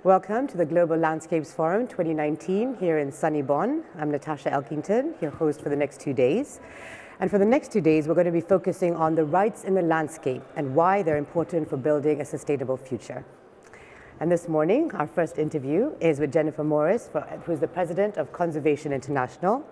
Welcome to the Global Landscapes Forum 2019 here in sunny Bonn. I'm Natasha Elkington, your host for the next 2 days. And for the next 2 days, we're going to be focusing on the rights in the landscape and why they're important for building a sustainable future. And this morning, our first interview is with Jennifer Morris, who's the president of Conservation International,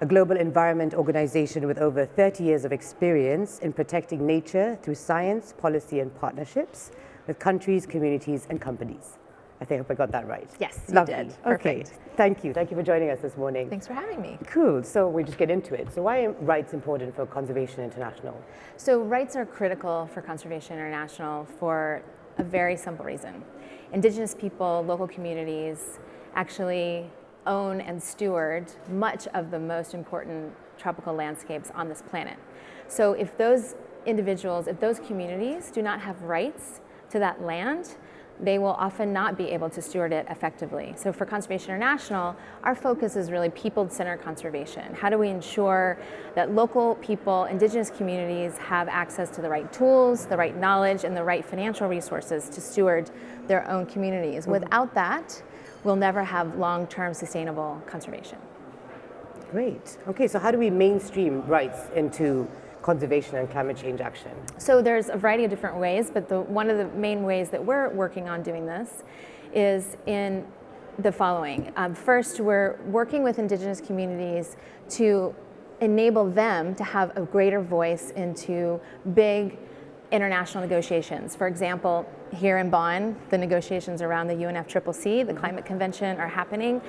a global environment organization with over 30 years of experience in protecting nature through science, policy, and partnerships with countries, communities, and companies. I hope I got that right. Yes, you Lovely. did. Okay, Perfect. thank you. Thank you for joining us this morning. Thanks for having me. Cool, so we just get into it. So why are rights important for Conservation International? So rights are critical for Conservation International for a very simple reason. Indigenous people, local communities actually own and steward much of the most important tropical landscapes on this planet. So if those individuals, if those communities do not have rights to that land, they will often not be able to steward it effectively. So for Conservation International, our focus is really people-centered conservation. How do we ensure that local people, indigenous communities have access to the right tools, the right knowledge, and the right financial resources to steward their own communities? Without that, we'll never have long-term sustainable conservation. Great. Okay, so how do we mainstream rights into conservation and climate change action? So there's a variety of different ways, but one of the main ways that we're working on doing this is in the following. First, we're working with indigenous communities to enable them to have a greater voice into big international negotiations. For example, here in Bonn, the negotiations around the UNFCCC, the climate convention, are happening.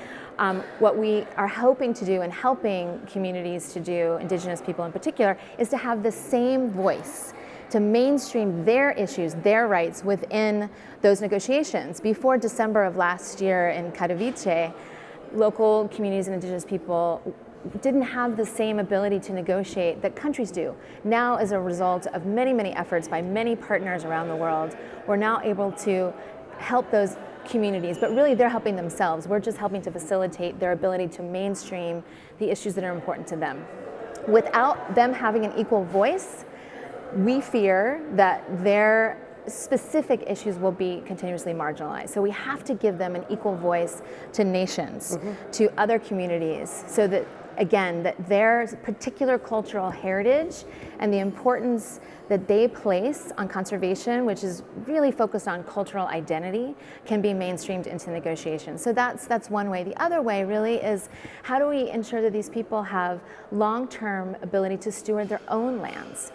What we are hoping to do and helping communities to do, indigenous people in particular, is to have the same voice, to mainstream their issues, their rights within those negotiations. Before December of last year in Katowice, local communities and indigenous people didn't have the same ability to negotiate that countries do. Now, as a result of many, many efforts by many partners around the world, we're now able to help those communities, but really they're helping themselves. We're just helping to facilitate their ability to mainstream the issues that are important to them. Without them having an equal voice, we fear that their specific issues will be continuously marginalized. So we have to give them an equal voice to nations, to other communities, so that, again, that their particular cultural heritage and the importance that they place on conservation, which is really focused on cultural identity, can be mainstreamed into negotiations. So that's one way. The other way really is, how do we ensure that these people have long-term ability to steward their own lands?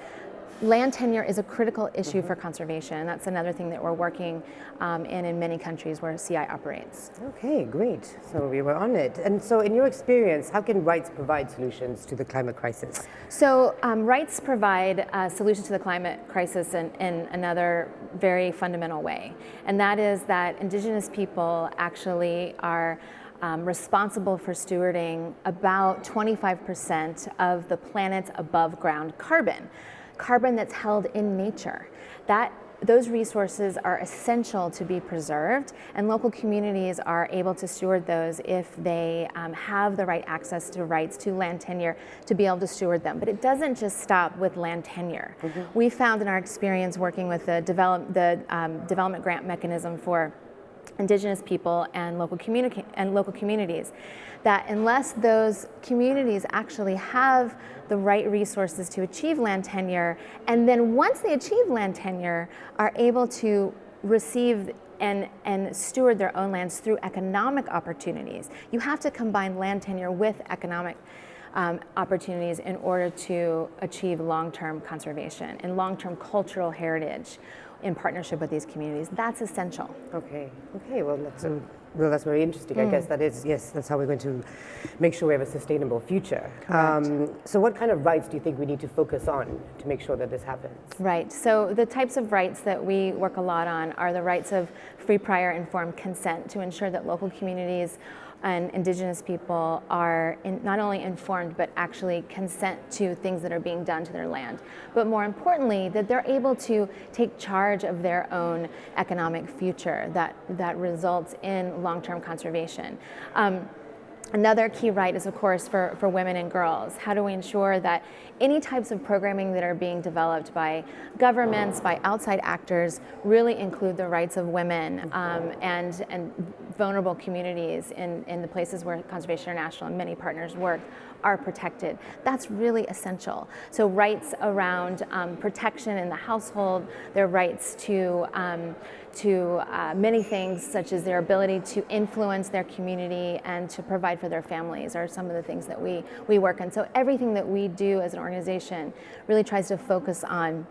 Land tenure is a critical issue for conservation. That's another thing that we're working in many countries where CI operates. Okay, great. So we were on it. And so in your experience, how can rights provide solutions to the climate crisis? So rights provide solutions to the climate crisis in another very fundamental way. And that is that indigenous people actually are responsible for stewarding about 25% of the planet's above ground carbon that's held in nature. Those resources are essential to be preserved, and local communities are able to steward those if they have the right access to rights to land tenure to be able to steward them. But it doesn't just stop with land tenure. We found in our experience working with the development grant mechanism for indigenous people and local communities, that unless those communities actually have the right resources to achieve land tenure, and then once they achieve land tenure, are able to receive and steward their own lands through economic opportunities. You have to combine land tenure with economic opportunities in order to achieve long-term conservation and long-term cultural heritage in partnership with these communities. That's essential. Okay, well, that's very interesting. I guess that is, yes, that's how we're going to make sure we have a sustainable future. So what kind of rights do you think we need to focus on to make sure that this happens? Right, so the types of rights that we work a lot on are the rights of free, prior, informed consent, to ensure that local communities and indigenous people are not only informed, but actually consent to things that are being done to their land. But more importantly, that they're able to take charge of their own economic future that results in long-term conservation. Another key right is, of course, for women and girls. How do we ensure that any types of programming that are being developed by governments, by outside actors, really include the rights of women and vulnerable communities in the places where Conservation International and many partners work are protected? That's really essential. So rights around protection in the household, their rights to many things, such as their ability to influence their community and to provide for their families, are some of the things that we work on. So everything that we do as an organization really tries to focus on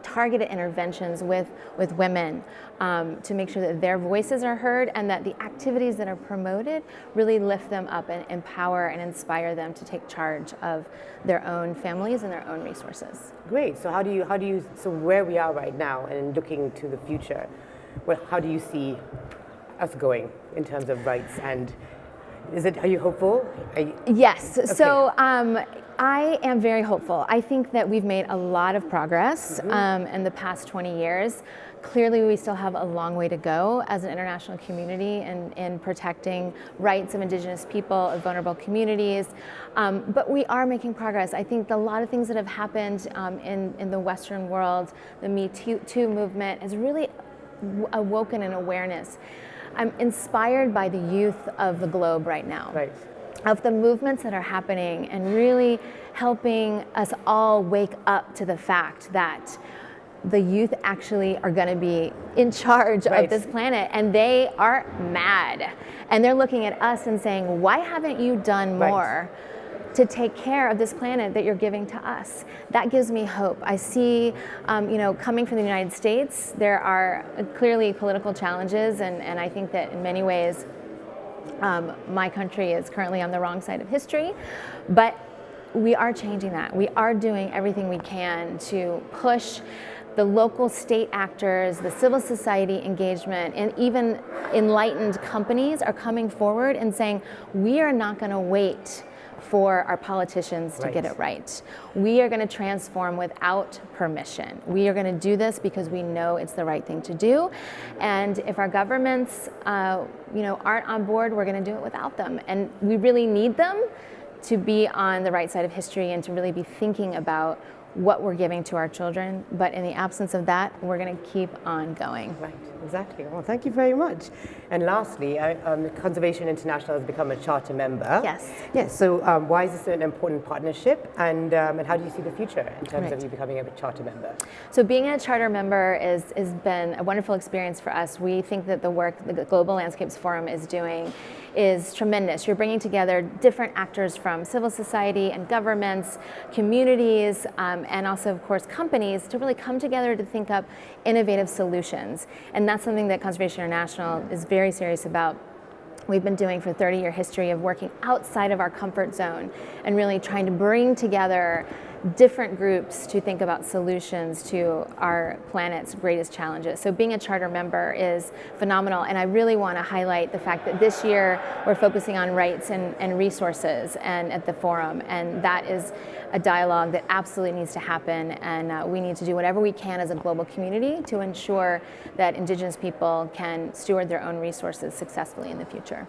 targeted interventions with women to make sure that their voices are heard and that the activities that are promoted really lift them up and empower and inspire them to take charge of their own families and their own resources. Great. So so where we are right now and looking to the future, how do you see us going in terms of rights, and are you hopeful? Yes. Okay. So I am very hopeful. I think that we've made a lot of progress in the past 20 years. Clearly, we still have a long way to go as an international community in protecting rights of Indigenous people, of vulnerable communities, but we are making progress. I think a lot of things that have happened in the Western world, the Me Too movement, has really awoken an awareness. I'm inspired by the youth of the globe right now. Right. Of the movements that are happening and really helping us all wake up to the fact that the youth actually are going to be in charge of this planet, and they are mad. And they're looking at us and saying, why haven't you done more to take care of this planet that you're giving to us? That gives me hope. I see, coming from the United States, there are clearly political challenges, and I think that in many ways, my country is currently on the wrong side of history, but we are changing that. We are doing everything we can to push the local state actors, the civil society engagement, and even enlightened companies are coming forward and saying, we are not going to wait for our politicians to get it right. We are going to transform without permission. We are going to do this because we know it's the right thing to do. And if our governments, aren't on board, we're going to do it without them. And we really need them to be on the right side of history and to really be thinking about what we're giving to our children. But in the absence of that, we're going to keep on going. Right, exactly. Well, thank you very much. And lastly, Conservation International has become a charter member. Yes. Yes. So why is this an important partnership, and how do you see the future in terms of you becoming a charter member? So being a charter member has been a wonderful experience for us. We think that the work the Global Landscapes Forum is doing is tremendous. You're bringing together different actors from civil society and governments, communities, and also, of course, companies to really come together to think up innovative solutions. And that's something that Conservation International is very serious about. We've been doing for a 30-year history of working outside of our comfort zone and really trying to bring together different groups to think about solutions to our planet's greatest challenges. So being a charter member is phenomenal, and I really want to highlight the fact that this year we're focusing on rights and resources and at the forum, and that is a dialogue that absolutely needs to happen, and we need to do whatever we can as a global community to ensure that Indigenous people can steward their own resources successfully in the future.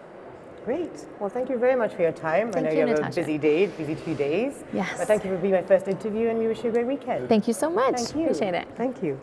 Great. Well, thank you very much for your time. Thank I know you, you have Natasha. a busy 2 days. Yes. But thank you for being my first interview, and we wish you a great weekend. Thank you so much. Thank you. Appreciate it. Thank you.